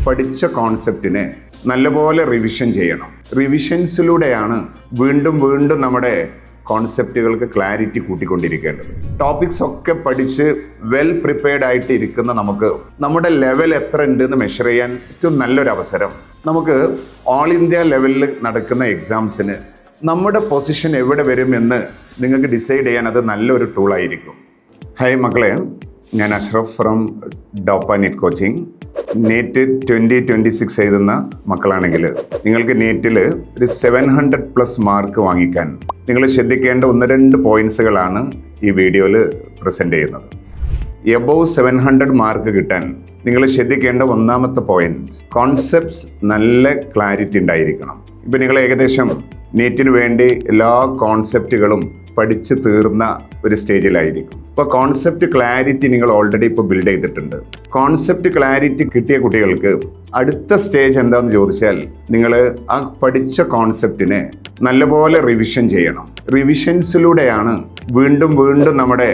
പഠിച്ച കോൺസെപ്റ്റിനെ നല്ലപോലെ റിവിഷൻ ചെയ്യണം. റിവിഷൻസിലൂടെയാണ് വീണ്ടും വീണ്ടും നമ്മുടെ കോൺസെപ്റ്റുകൾക്ക് ക്ലാരിറ്റി കൂട്ടിക്കൊണ്ടിരിക്കേണ്ടത്. ടോപ്പിക്സ് ഒക്കെ പഠിച്ച് വെൽ പ്രിപ്പയർഡ് ആയിട്ട് ഇരിക്കുന്ന നമുക്ക് നമ്മുടെ ലെവൽ എത്ര ഉണ്ട് എന്ന് മെഷർ ചെയ്യാൻ ഏറ്റവും നല്ലൊരു അവസരം. നമുക്ക് ഓൾ ഇന്ത്യ ലെവലിൽ നടക്കുന്ന എക്സാംസിന് നമ്മുടെ പൊസിഷൻ എവിടെ വരുമെന്ന് നിങ്ങൾക്ക് ഡിസൈഡ് ചെയ്യാൻ അത് നല്ലൊരു ടൂളായിരിക്കും. ഹായ് മക്കളെ, ഞാൻ Ashraf from Doppa NEET coaching. NEET 2026 എഴുതുന്ന മക്കളാണെങ്കിൽ നിങ്ങൾക്ക് നീറ്റിൽ ഒരു 700+ മാർക്ക് വാങ്ങിക്കാൻ നിങ്ങൾ ശ്രദ്ധിക്കേണ്ട 1-2 പോയിന്റ്സുകളാണ് ഈ വീഡിയോയിൽ പ്രസൻറ്റ് ചെയ്യുന്നത്. എബോവ് 700 മാർക്ക് കിട്ടാൻ നിങ്ങൾ ശ്രദ്ധിക്കേണ്ട ഒന്നാമത്തെ പോയിന്റ്, കോൺസെപ്റ്റ്സ് നല്ല ക്ലാരിറ്റി ഉണ്ടായിരിക്കണം. ഇപ്പം നിങ്ങൾ ഏകദേശം നീറ്റിന് വേണ്ടി എല്ലാ കോൺസെപ്റ്റുകളും പഠിച്ച് തീർന്ന ഒരു സ്റ്റേജിലായിരിക്കും. ഇപ്പോൾ കോൺസെപ്റ്റ് ക്ലാരിറ്റി നിങ്ങൾ ഓൾറെഡി ഇപ്പോൾ ബിൽഡ് ചെയ്തിട്ടുണ്ട്. കോൺസെപ്റ്റ് ക്ലാരിറ്റി കിട്ടിയ കുട്ടികൾക്ക് അടുത്ത സ്റ്റേജ് എന്താണെന്ന് ചോദിച്ചാൽ നിങ്ങൾ ആ പഠിച്ച കോൺസെപ്റ്റിനെ നല്ലപോലെ റിവിഷൻ ചെയ്യണം. റിവിഷൻസിലൂടെയാണ് വീണ്ടും വീണ്ടും നമ്മുടെ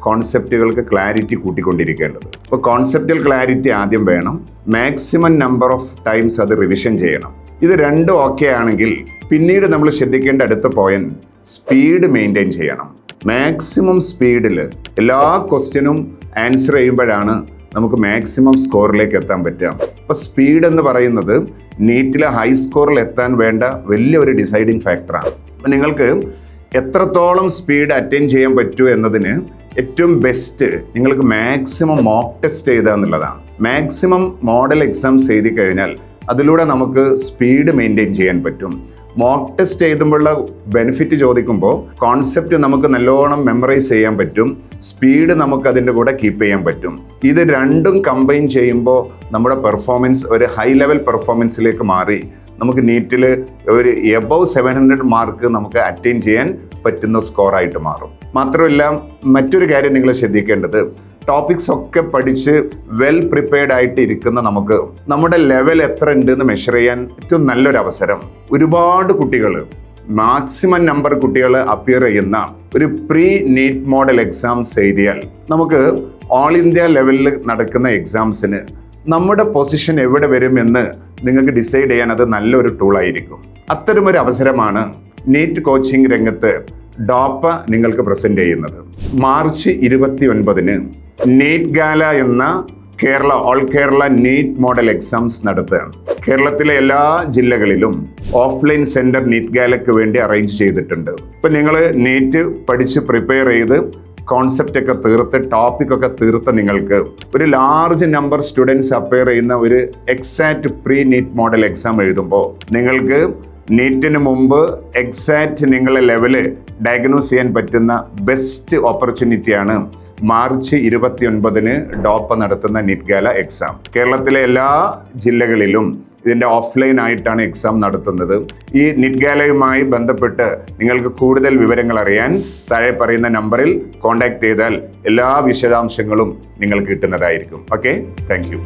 കോൺസെപ്റ്റുകൾക്ക് ക്ലാരിറ്റി കൂട്ടിക്കൊണ്ടിരിക്കേണ്ടത്. ഇപ്പോൾ കോൺസെപ്റ്റൽ ക്ലാരിറ്റി ആദ്യം വേണം, മാക്സിമം നമ്പർ ഓഫ് ടൈംസ് അത് റിവിഷൻ ചെയ്യണം. ഇത് രണ്ടും ഓക്കെ ആണെങ്കിൽ പിന്നീട് നമ്മൾ ശ്രദ്ധിക്കേണ്ട അടുത്ത പോയിന്റ്, സ്പീഡ് മെയിൻറ്റെയിൻ ചെയ്യണം. മാക്സിമം സ്പീഡിൽ എല്ലാ ക്വസ്റ്റ്യനും ആൻസർ ചെയ്യുമ്പോഴാണ് നമുക്ക് മാക്സിമം സ്കോറിലേക്ക് എത്താൻ പറ്റുക. അപ്പോൾ സ്പീഡ് എന്ന് പറയുന്നത് നീറ്റിലെ ഹൈ സ്കോറിൽ എത്താൻ വേണ്ട വലിയൊരു ഡിസൈഡിങ് ഫാക്ടറാണ്. അപ്പോൾ നിങ്ങൾക്ക് എത്രത്തോളം സ്പീഡ് അറ്റൈൻ ചെയ്യാൻ പറ്റൂ എന്നതിന് ഏറ്റവും ബെസ്റ്റ് നിങ്ങൾക്ക് മാക്സിമം മോക്ക് ടെസ്റ്റ് ചെയ്യുക എന്നുള്ളതാണ്. മാക്സിമം മോഡൽ എക്സാംസ് എഴുതി കഴിഞ്ഞാൽ അതിലൂടെ നമുക്ക് സ്പീഡ് മെയിൻറ്റെയിൻ ചെയ്യാൻ പറ്റും. മോക്ക് ടെസ്റ്റ് എഴുതുമ്പോഴുള്ള ബെനിഫിറ്റ് ചോദിക്കുമ്പോൾ കോൺസെപ്റ്റ് നമുക്ക് നല്ലോണം മെമ്മറൈസ് ചെയ്യാൻ പറ്റും, സ്പീഡ് നമുക്ക് അതിൻ്റെ കൂടെ കീപ്പ് ചെയ്യാൻ പറ്റും. ഇത് രണ്ടും കമ്പൈൻ ചെയ്യുമ്പോൾ നമ്മുടെ പെർഫോമൻസ് ഒരു ഹൈ ലെവൽ പെർഫോമൻസിലേക്ക് മാറി നമുക്ക് നീറ്റിൽ ഒരു എബവ് 700 മാർക്ക് നമുക്ക് അറ്റൈൻ ചെയ്യാൻ പറ്റുന്ന സ്കോറായിട്ട് മാറും. മാത്രമല്ല മറ്റൊരു കാര്യം നിങ്ങൾ ശ്രദ്ധിക്കേണ്ടത്, ടോപ്പിക്സ് ഒക്കെ പഠിച്ച് വെൽ പ്രിപ്പയർഡ് ആയിട്ട് ഇരിക്കുന്ന നമുക്ക് നമ്മുടെ ലെവൽ എത്ര ഉണ്ട് എന്ന് മെഷർ ചെയ്യാൻ ഏറ്റവും നല്ലൊരു അവസരം. ഒരുപാട് കുട്ടികൾ, മാക്സിമം നമ്പർ കുട്ടികൾ അപ്പിയർ ചെയ്യുന്ന ഒരു പ്രീ നീറ്റ് മോഡൽ എക്സാംസ് എഴുതിയാൽ നമുക്ക് ഓൾ ഇന്ത്യ ലെവലിൽ നടക്കുന്ന എക്സാംസിന് നമ്മുടെ പൊസിഷൻ എവിടെ വരുമെന്ന് നിങ്ങൾക്ക് ഡിസൈഡ് ചെയ്യാൻ അത് നല്ലൊരു ടൂളായിരിക്കും. അത്തരമൊരു അവസരമാണ് നീറ്റ് കോച്ചിങ് രംഗത്ത് ഡോപ്പ നിങ്ങൾക്ക് പ്രസന്റ് ചെയ്യുന്നത്. മാർച്ച് 29-ന് നീറ്റ് ഗാല എന്ന all Kerala NEET model exams നടത്തുകയാണ്. കേരളത്തിലെ എല്ലാ ജില്ലകളിലും ഓഫ്ലൈൻ സെന്റർ നീറ്റ് ഗാലയ്ക്ക് വേണ്ടി അറേഞ്ച് ചെയ്തിട്ടുണ്ട്. ഇപ്പം നിങ്ങൾ നീറ്റ് പഠിച്ച് പ്രിപ്പയർ ചെയ്ത് കോൺസെപ്റ്റ് ഒക്കെ തീർത്ത് ടോപ്പിക് ഒക്കെ തീർത്ത് നിങ്ങൾക്ക് ഒരു ലാർജ് നമ്പർ സ്റ്റുഡൻസ് അപ്പയർ ചെയ്യുന്ന ഒരു exact pre NEET model exam എഴുതുമ്പോൾ നിങ്ങൾക്ക് നീറ്റിന് മുമ്പ് എക്സാക്റ്റ് നിങ്ങളുടെ ലെവല് ഡയഗ്നോസ് ചെയ്യാൻ പറ്റുന്ന ബെസ്റ്റ് ഓപ്പർച്യൂണിറ്റിയാണ് മാർച്ച് 29-ന് ഡോപ്പ നടത്തുന്ന നീറ്റ് ഗാല എക്സാം. കേരളത്തിലെ എല്ലാ ജില്ലകളിലും ഇതിൻ്റെ ഓഫ്ലൈൻ ആയിട്ടാണ് എക്സാം നടത്തുന്നത്. ഈ നീറ്റ് ഗാലയുമായി ബന്ധപ്പെട്ട് നിങ്ങൾക്ക് കൂടുതൽ വിവരങ്ങൾ അറിയാൻ താഴെ പറയുന്ന നമ്പറിൽ കോൺടാക്ട് ചെയ്താൽ എല്ലാ വിശദാംശങ്ങളും നിങ്ങൾക്ക് കിട്ടുന്നതായിരിക്കും. Okay, thank you.